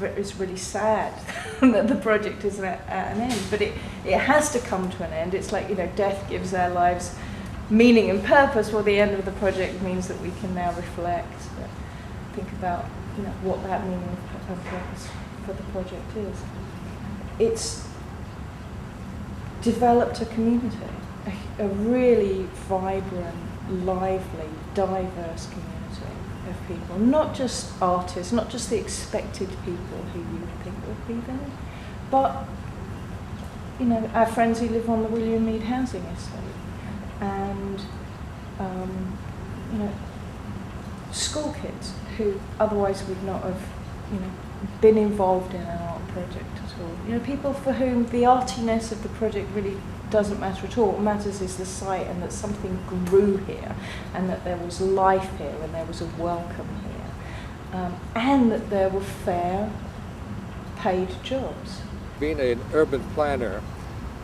it's really sad that the project is at an end, but it has to come to an end. It's like, you know, death gives our lives meaning and purpose. Well, the end of the project means that we can now reflect, think about, you know, what that meaning and purpose for the project is. It's developed a community, a really vibrant, lively, diverse community of people, not just artists, not just the expected people who you would think would be there, but, you know, our friends who live on the William Mead housing estate, and you know, school kids who otherwise would not have, you know, been involved in an art project at all. You know, people for whom the artiness of the project really doesn't matter at all. What matters is the site, and that something grew here, and that there was life here, and there was a welcome here, and that there were fair paid jobs. Being an urban planner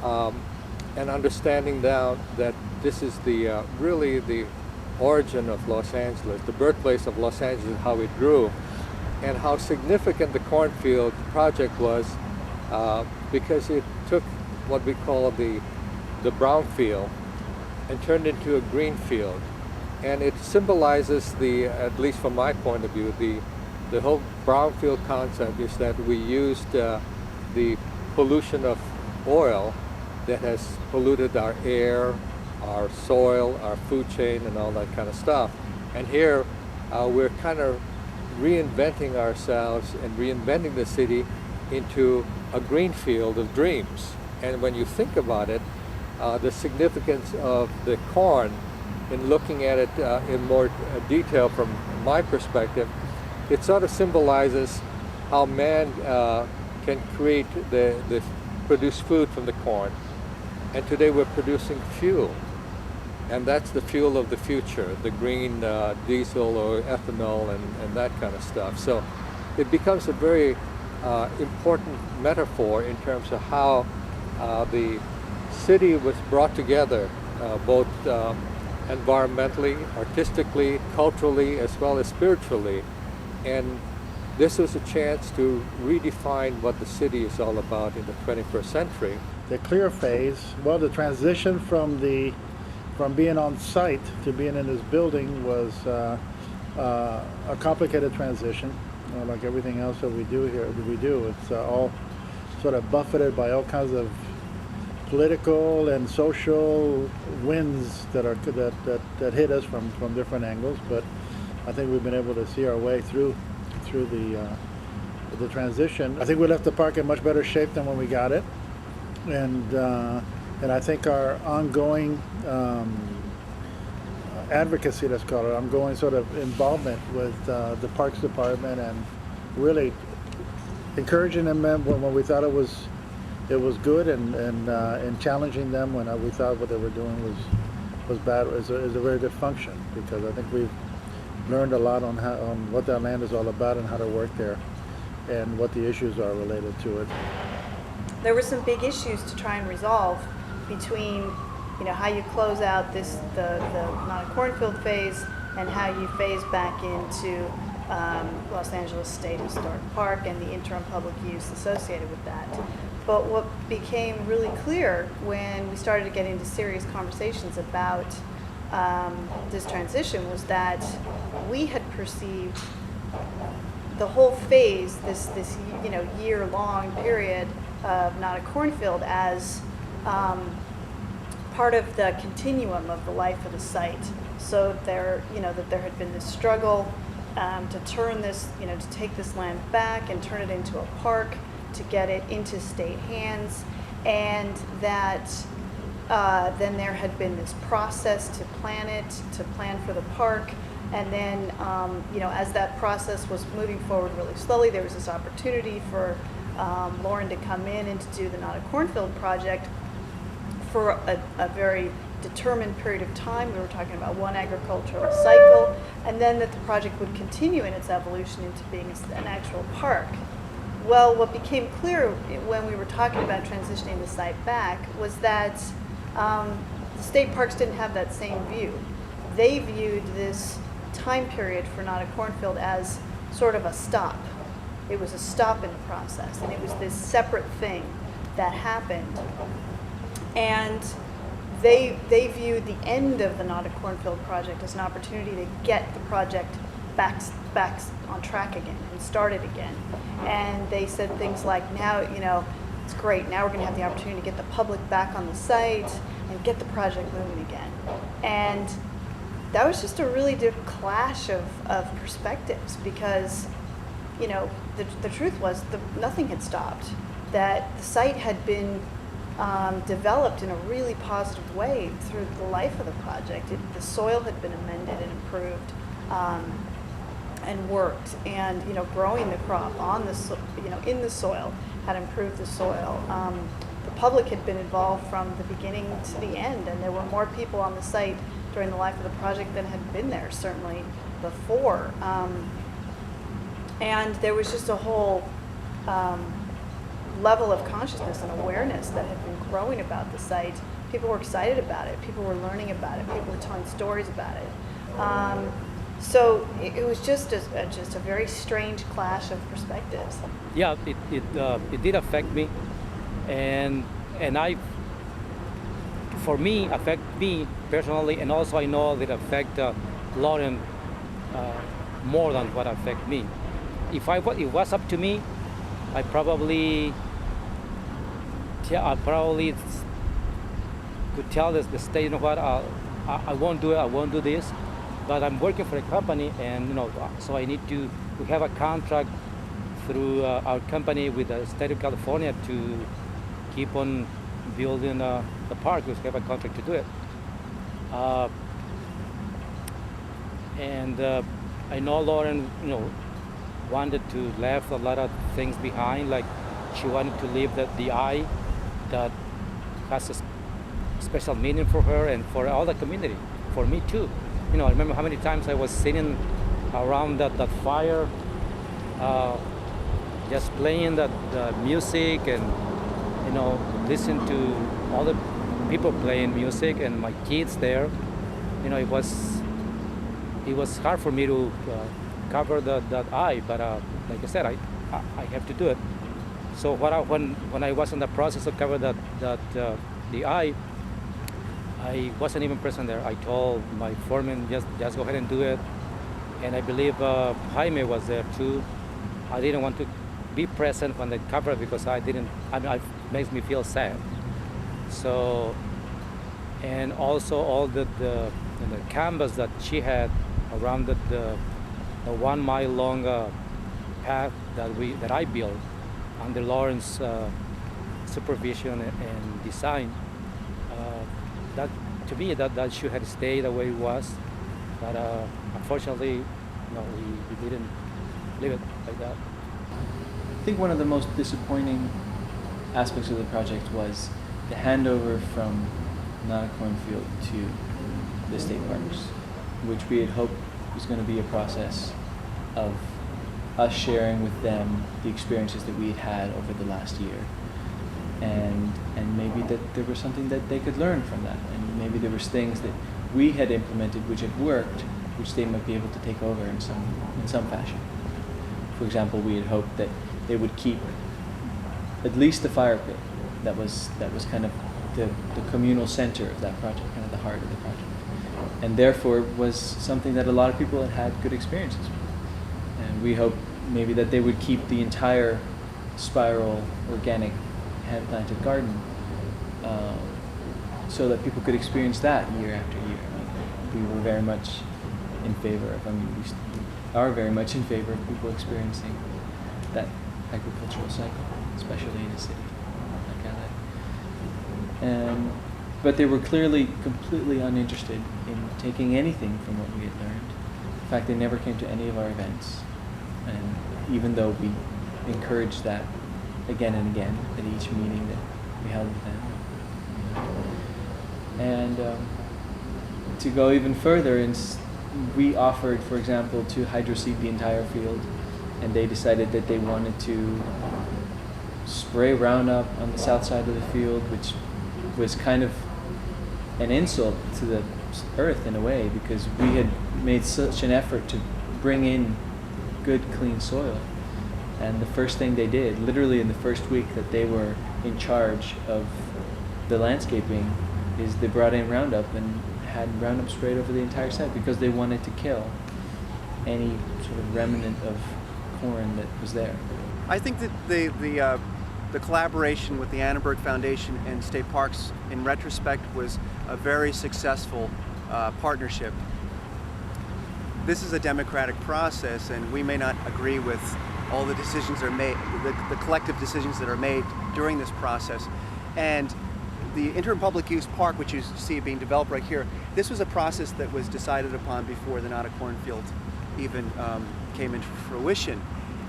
and understanding now that this is the really the origin of Los Angeles, the birthplace of Los Angeles, how it grew, and how significant the Cornfield project was, because it took what we call the brownfield and turned into a green field. And it symbolizes the, at least from my point of view, the whole brownfield concept is that we used the pollution of oil that has polluted our air, our soil, our food chain, and all that kind of stuff. And here we're kind of reinventing ourselves and reinventing the city into a green field of dreams. And when you think about it, the significance of the corn, in looking at it in more detail from my perspective, it sort of symbolizes how man can create produce food from the corn. And today we're producing fuel. And that's the fuel of the future, the green diesel or ethanol and that kind of stuff. So it becomes a very important metaphor in terms of how the city was brought together, both environmentally, artistically, culturally, as well as spiritually. And this was a chance to redefine what the city is all about in the 21st century. The clear phase, well, the transition from being on site to being in this building was a complicated transition, like everything else that we do here. It's all sort of buffeted by all kinds of political and social winds that hit us from different angles. But I think we've been able to see our way through the transition. I think we left the park in much better shape than when we got it, and I think our ongoing advocacy, let's call it, ongoing sort of involvement with the Parks Department, and really encouraging them when we thought it was good, and challenging them when we thought what they were doing was bad, is a very good function, because I think we've learned a lot on what that land is all about and how to work there, and what the issues are related to it. There were some big issues to try and resolve between, you know, how you close out the not a cornfield phase, and how you phase back into Los Angeles State Historic Park and the interim public use associated with that. But what became really clear when we started to get into serious conversations about this transition was that we had perceived the whole phase, this you know, year-long period of Not a Cornfield, as part of the continuum of the life of the site. So there, you know, that there had been this struggle to turn this, you know, to take this land back and turn it into a park, to get it into state hands, and that then there had been this process to plan it, to plan for the park, and then you know, as that process was moving forward really slowly, there was this opportunity for Lauren to come in and to do the Not a Cornfield project for a very determined period of time. We were talking about one agricultural cycle, and then that the project would continue in its evolution into being an actual park. Well, what became clear when we were talking about transitioning the site back was that the state parks didn't have that same view. They viewed this time period for Not a Cornfield as sort of a stop. It was a stop in the process, and it was this separate thing that happened. And they viewed the end of the Not a Cornfield project as an opportunity to get the project back on track again and started again. And they said things like, now, it's great, now we're going to have the opportunity to get the public back on the site and get the project moving again. And that was just a really clash of perspectives, because the truth was nothing had stopped, that the site had been developed in a really positive way through the life of the project. The soil had been amended and improved and worked, and growing the crop on the in the soil had improved the soil. The public had been involved from the beginning to the end, and there were more people on the site during the life of the project than had been there certainly before. And there was just a whole level of consciousness and awareness that had been growing about the site. People were excited about it. People were learning about it. People were telling stories about it. So it was just a very strange clash of perspectives. Yeah, it did affect me, and for me, affect me personally, and also I know that affect Lauren more than what affect me. If it was up to me, I probably could tell the state, you know what, I won't do it, I won't do this, but I'm working for a company, and so we have a contract through our company with the state of California to keep on building the park. We have a contract to do it. And I know Lauren, wanted to leave a lot of things behind, like she wanted to leave the eye that has a special meaning for her and for all the community, for me too. I remember how many times I was sitting around that fire, just playing the music and listen to all the people playing music and my kids there. It was hard for me to cover that eye, but like I said, I have to do it. So when I was in the process of covering the eye, I wasn't even present there. I told my foreman, just go ahead and do it. And I believe Jaime was there too. I didn't want to be present when they covered because it makes me feel sad. So, and also all the canvas that she had around the 1 mile long path that I built under Lauren's supervision and design. That to me that should have stayed the way it was, but unfortunately, we didn't leave it like that. I think one of the most disappointing aspects of the project was the handover from Not a Cornfield to the state parks, which we had hoped was going to be a process of us sharing with them the experiences that we had had over the last year, and maybe that there was something that they could learn from that, and maybe there was things that we had implemented which had worked, which they might be able to take over in some fashion. For example, we had hoped that they would keep at least the fire pit that was kind of the communal center of that project, kind of the heart of the project, and therefore was something that a lot of people had had good experiences with. And we hope maybe that they would keep the entire spiral organic hand-planted garden so that people could experience that year after year. We were very much in favor of, we are very much in favor of people experiencing that agricultural cycle, especially in a city like LA. But they were clearly completely uninterested in taking anything from what we had learned. In fact, they never came to any of our events. And even though we encouraged that again and again at each meeting that we held with them. And to go even further, we offered, for example, to hydroseed the entire field, and they decided that they wanted to spray Roundup on the south side of the field, which was kind of an insult to the earth in a way, because we had made such an effort to bring in good, clean soil. And the first thing they did, literally in the first week that they were in charge of the landscaping, is they brought in Roundup and had Roundup sprayed over the entire site because they wanted to kill any sort of remnant of corn that was there. I think that the collaboration with the Annenberg Foundation and State Parks, in retrospect, was a very successful partnership. This is a democratic process, and we may not agree with all the decisions that are made, the collective decisions that are made during this process. And the interim public use park, which you see being developed right here, this was a process that was decided upon before the Nada Cornfield even came into fruition.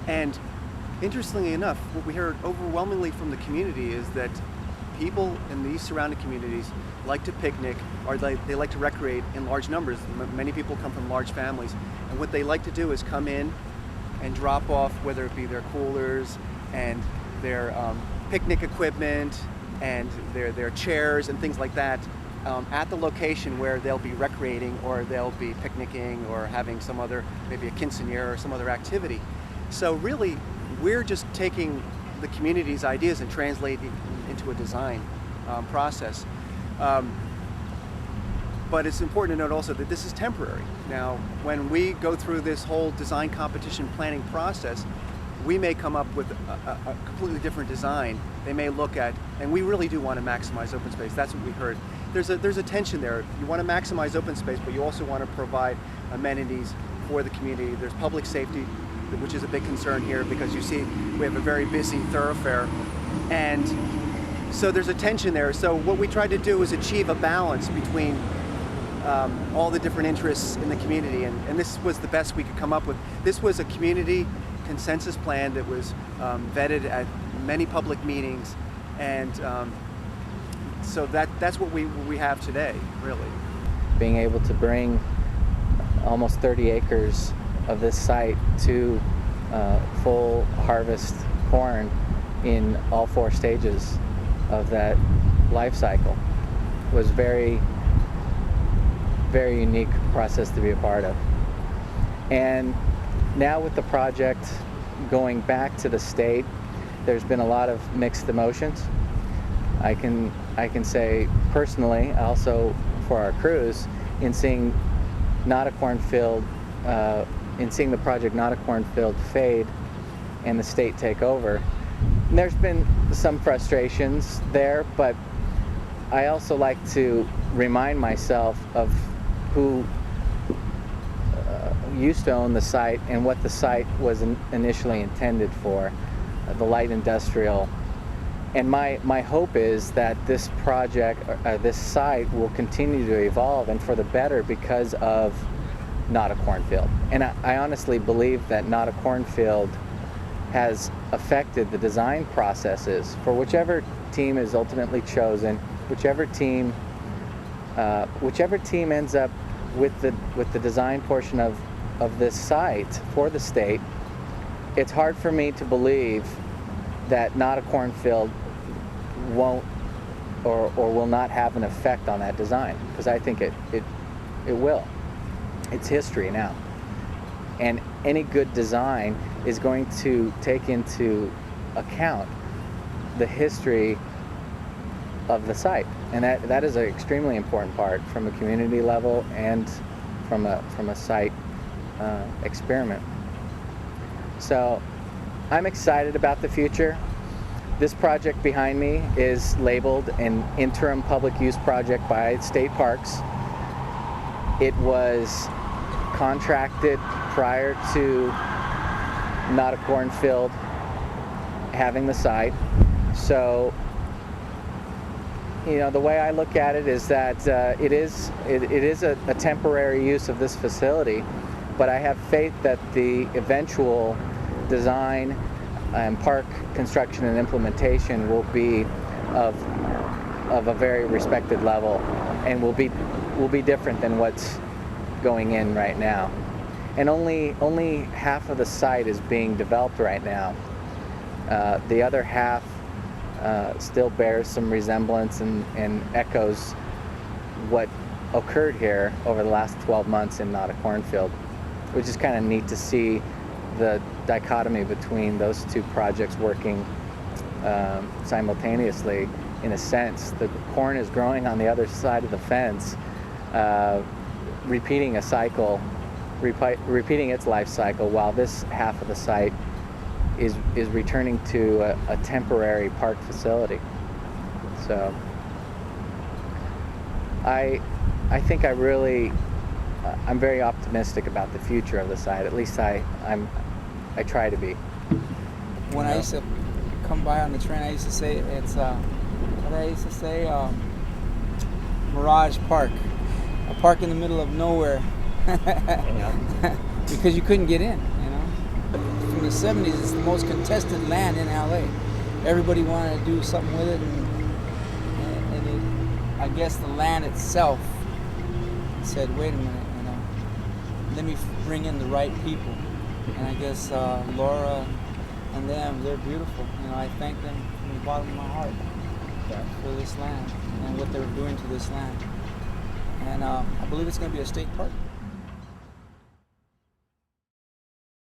And interestingly enough, what we heard overwhelmingly from the community is that people in these surrounding communities like to picnic, or they like to recreate in large numbers. Many people come from large families, and what they like to do is come in and drop off, whether it be their coolers and their picnic equipment and their chairs and things like that at the location where they'll be recreating, or they'll be picnicking, or having some other, maybe a quinceañera or some other activity. So really, we're just taking the community's ideas and translating into a design process. But it's important to note also that this is temporary. Now, when we go through this whole design competition planning process, we may come up with a completely different design. They may look at, and we really do want to maximize open space. That's what we heard. There's a tension there. You want to maximize open space, but you also want to provide amenities for the community. There's public safety, which is a big concern here, because you see we have a very busy thoroughfare. And so there's a tension there. So what we tried to do is achieve a balance between all the different interests in the community, and this was the best we could come up with. This was a community consensus plan that was vetted at many public meetings, and so that's what we have today, really. Being able to bring almost 30 acres of this site to full harvest corn in all 4 stages of that life cycle was very unique process to be a part of. And now with the project going back to the state, there's been a lot of mixed emotions. I can say personally, also for our crews, in seeing Nada Cornfield, in seeing the project Nada Cornfield fade and the state take over, there's been some frustrations there, but I also like to remind myself of who used to own the site and what the site was initially intended for, the light industrial. And my hope is that this project, this site will continue to evolve, and for the better, because of Nada Cornfield. And I honestly believe that Nada Cornfield has affected the design processes for whichever team is ultimately chosen, whichever team ends up with the design portion of this site for the state. It's hard for me to believe that Nada Cornfield won't or will not have an effect on that design, because I think it will. It's history now, and any good design is going to take into account the history of the site, and that is an extremely important part from a community level and from a site experiment. So I'm excited about the future. This project behind me is labeled an interim public use project by State Parks. It was contracted prior to Nada Cornfield having the site. So, you know, the way I look at it is that it is a temporary use of this facility, but I have faith that the eventual design and park construction and implementation will be of a very respected level, and will be different than what's going in right now. And only half of the site is being developed right now. The other half still bears some resemblance and echoes what occurred here over the last 12 months in Nada Cornfield, which is kind of neat to see the dichotomy between those two projects working simultaneously. In a sense, the corn is growing on the other side of the fence, repeating a cycle, repeating its life cycle, while this half of the site is returning to a temporary park facility. So I think I'm very optimistic about the future of the site. At least I try to be. When I used to come by on the train, I used to say it's what I used to say, Mirage Park, a park in the middle of nowhere, because you couldn't get in. You know, from the '70s, it's the most contested land in LA. Everybody wanted to do something with it, and I guess the land itself said, "Wait a minute, you know, let me bring in the right people." And I guess Laura and them, they're beautiful. You know, I thank them from the bottom of my heart for this land and what they're doing to this land. And I believe it's going to be a state park.